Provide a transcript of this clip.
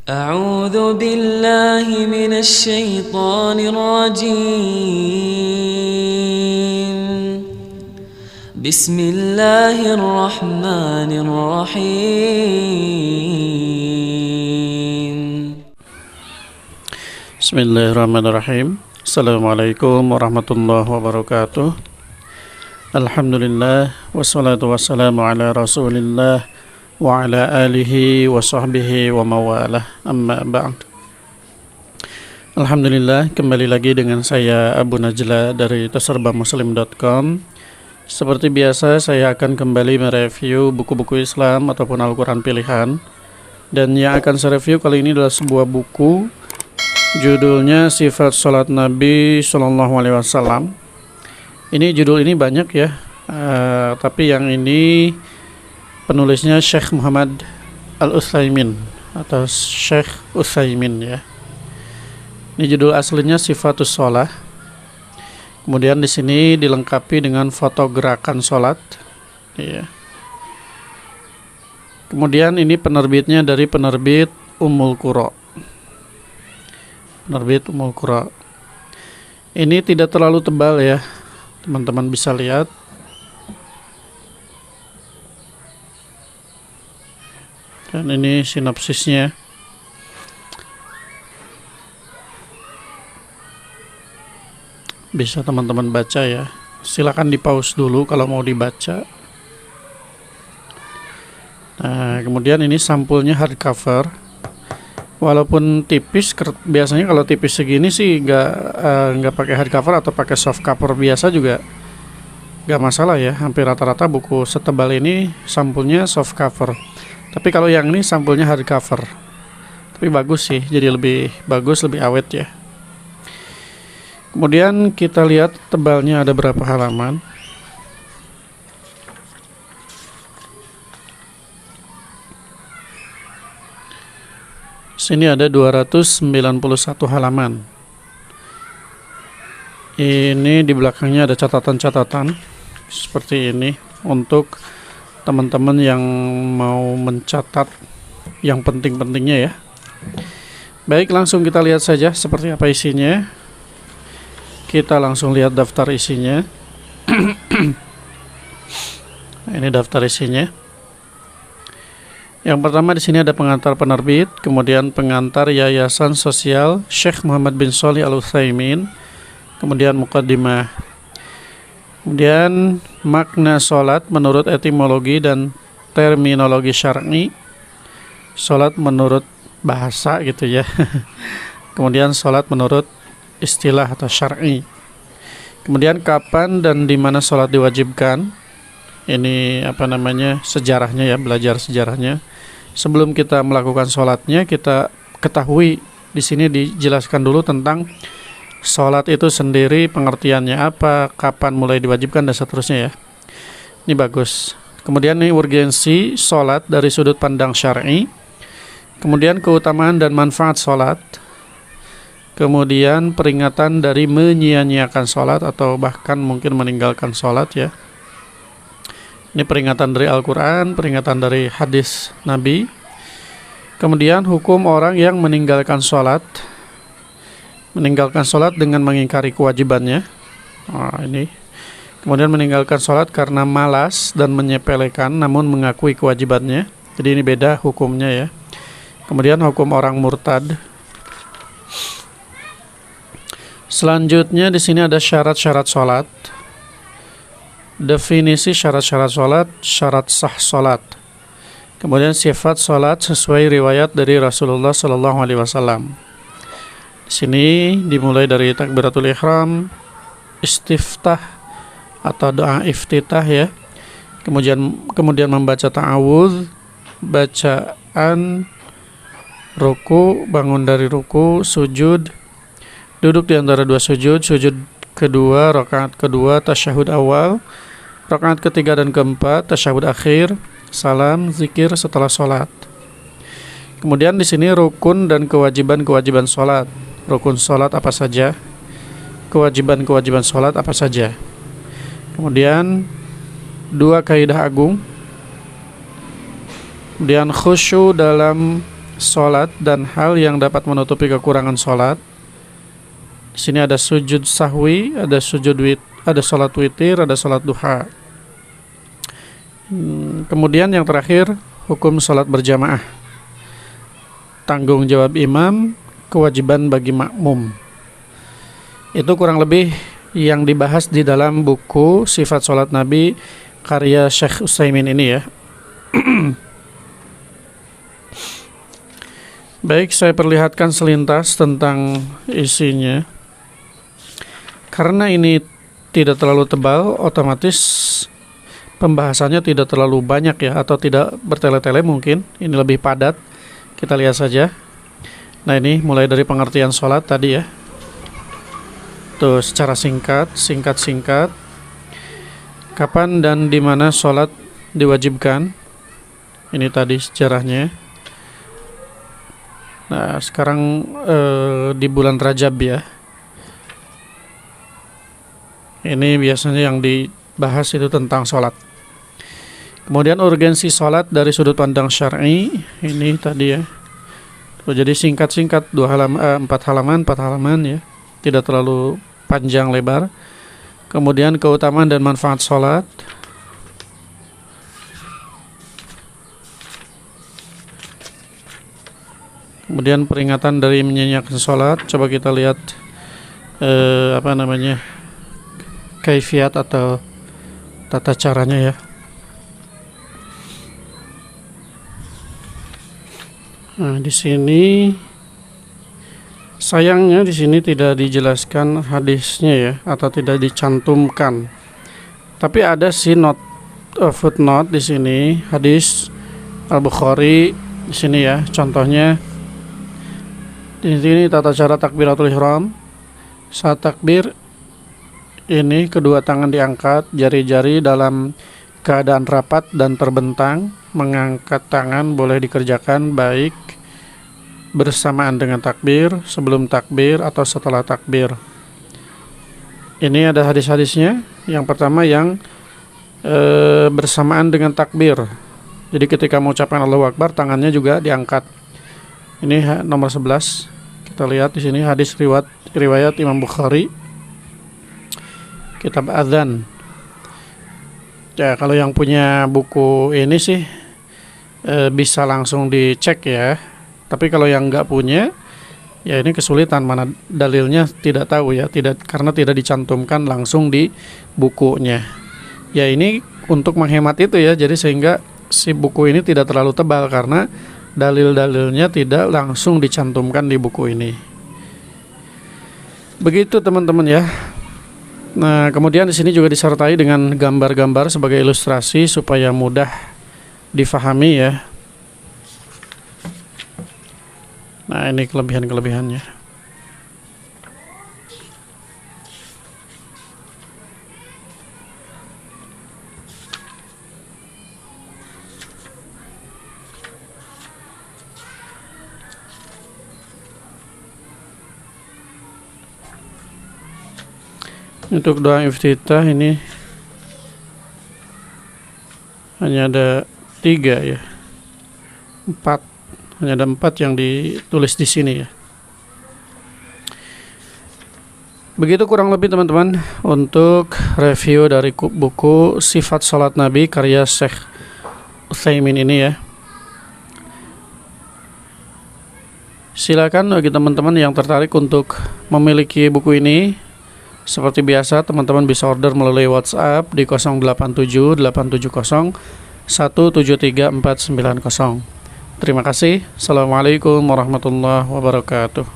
أعوذ بالله من الشيطان الرجيم بسم الله الرحمن الرحيم Bismillahirrahmanirrahim. Assalamualaikum warahmatullahi wabarakatuh. Alhamdulillah, wassalatu wassalamu ala rasulillah wa ala alihi wa sahbihi wa mawalah, amma ba'd. Alhamdulillah, kembali lagi dengan saya Abu Najla dari taserbamuslim.com. Seperti biasa, saya akan kembali mereview buku-buku Islam ataupun Al-Quran pilihan. Dan yang akan saya review kali ini adalah sebuah buku, judulnya Sifat Salat Nabi Sallallahu Alaihi Wasallam. Ini judul ini banyak ya, tapi yang ini penulisnya Syekh Muhammad Al-Utsaimin atau Syekh Utsaimin ya. Ini judul aslinya Sifatus Shalah. Kemudian di sini dilengkapi dengan foto gerakan sholat. Ya. Kemudian ini penerbitnya dari penerbit Ummul Qura. Penerbit Ummul Qura. Ini tidak terlalu tebal ya, teman-teman bisa lihat. Dan ini sinopsisnya. Bisa teman-teman baca ya. Silakan di pause dulu kalau mau dibaca. Nah, kemudian ini sampulnya hardcover. Walaupun tipis, biasanya kalau tipis segini sih nggak pakai hardcover atau pakai soft cover biasa juga nggak masalah ya. Hampir rata-rata buku setebal ini sampulnya soft cover. Tapi kalau yang ini sampulnya hardcover. Tapi bagus sih, jadi lebih bagus, lebih awet ya. Kemudian kita lihat tebalnya ada berapa halaman. Sini ada 291 halaman. Ini di belakangnya ada catatan-catatan seperti ini untuk teman-teman yang mau mencatat yang penting-pentingnya ya. Baik, langsung kita lihat saja seperti apa isinya. Kita langsung lihat daftar isinya. Ini daftar isinya. Yang pertama di sini ada pengantar penerbit, kemudian pengantar Yayasan Sosial Syekh Muhammad bin Shalih Al-Utsaimin, kemudian muqaddimah. Kemudian makna sholat menurut etimologi dan terminologi syar'i. Sholat menurut bahasa gitu ya. Kemudian sholat menurut istilah atau syar'i. Kemudian kapan dan di mana sholat diwajibkan. Ini sejarahnya ya, belajar sejarahnya. Sebelum kita melakukan sholatnya, kita ketahui di sini dijelaskan dulu tentang sholat itu sendiri, pengertiannya apa, kapan mulai diwajibkan dan seterusnya ya. Ini bagus. Kemudian ini urgensi sholat dari sudut pandang syar'i. Kemudian keutamaan dan manfaat sholat. Kemudian peringatan dari menyia-nyiakan sholat atau bahkan mungkin meninggalkan sholat ya. Ini peringatan dari Al-Quran, peringatan dari hadis Nabi. Kemudian hukum orang yang meninggalkan sholat. Meninggalkan sholat dengan mengingkari kewajibannya. Ini. Kemudian meninggalkan sholat karena malas dan menyepelekan namun mengakui kewajibannya. Jadi ini beda hukumnya ya. Kemudian hukum orang murtad. Selanjutnya di sini ada syarat-syarat sholat. Definisi syarat-syarat sholat, syarat sah sholat. Kemudian sifat sholat sesuai riwayat dari Rasulullah Sallallahu Alaihi Wasallam. Di sini dimulai dari takbiratul ihram, istiftah atau doa iftitah ya. Kemudian membaca ta'awudz, bacaan ruku, bangun dari ruku, sujud, duduk di antara dua sujud, sujud kedua, rakaat kedua, tasyahud awal, rakaat ketiga dan keempat, tasyahud akhir, salam, zikir setelah sholat. Kemudian di sini rukun dan kewajiban-kewajiban sholat. Rukun sholat apa saja? Kewajiban-kewajiban sholat apa saja? Kemudian dua kaidah agung. Kemudian khusyuk dalam sholat dan hal yang dapat menutupi kekurangan sholat. Di sini ada sujud sahwi, ada ada sholat witir, ada sholat duha. Kemudian yang terakhir, hukum sholat berjamaah, tanggung jawab imam, kewajiban bagi makmum. Itu kurang lebih yang dibahas di dalam buku Sifat Sholat Nabi karya Syekh Utsaimin ini ya. Baik, saya perlihatkan selintas tentang isinya. Karena ini tidak terlalu tebal, otomatis pembahasannya tidak terlalu banyak ya, atau tidak bertele-tele mungkin. Ini lebih padat. Kita lihat saja. Nah, ini mulai dari pengertian sholat tadi ya. Tuh, secara singkat. Kapan dan di mana sholat diwajibkan. Ini tadi sejarahnya. Nah, sekarang di bulan Rajab ya. Ini biasanya yang dibahas itu tentang sholat. Kemudian urgensi sholat dari sudut pandang syar'i. Ini tadi ya. Jadi singkat-singkat 4 halaman ya. Tidak terlalu panjang lebar. Kemudian keutamaan dan manfaat sholat. Kemudian peringatan dari menyanyiakan sholat. Coba kita lihat kaifiat atau tata caranya ya. Nah, di sini sayangnya di sini tidak dijelaskan hadisnya ya, atau tidak dicantumkan. Tapi ada sih footnote di sini, hadis Al-Bukhari di sini ya. Contohnya di sini tata cara takbiratul ihram. Saat takbir ini kedua tangan diangkat, jari-jari dalam keadaan rapat dan terbentang. Mengangkat tangan boleh dikerjakan baik bersamaan dengan takbir, sebelum takbir, atau setelah takbir. Ini ada hadis-hadisnya. Yang pertama yang bersamaan dengan takbir. Jadi ketika mengucapkan Allahu Akbar, tangannya juga diangkat. Ini nomor 11. Kita lihat di sini hadis riwayat Imam Bukhari, kitab Adzan. Ya, kalau yang punya buku ini sih bisa langsung dicek ya. Tapi kalau yang nggak punya, ya ini kesulitan, mana dalilnya tidak tahu ya, karena tidak dicantumkan langsung di bukunya. Ya ini untuk menghemat itu ya, jadi sehingga si buku ini tidak terlalu tebal karena dalil-dalilnya tidak langsung dicantumkan di buku ini. Begitu teman-teman ya. Nah, kemudian di sini juga disertai dengan gambar-gambar sebagai ilustrasi supaya mudah difahami ya. Nah, ini kelebihan-kelebihannya. Untuk doa iftitah ini hanya ada 3 ya. 4. Hanya ada 4 yang ditulis di sini ya. Begitu kurang lebih teman-teman untuk review dari buku Sifat Salat Nabi karya Syekh Utsaimin ini ya. Silakan bagi teman-teman yang tertarik untuk memiliki buku ini. Seperti biasa, teman-teman bisa order melalui WhatsApp di 087 870 173 490. Terima kasih. Assalamualaikum warahmatullahi wabarakatuh.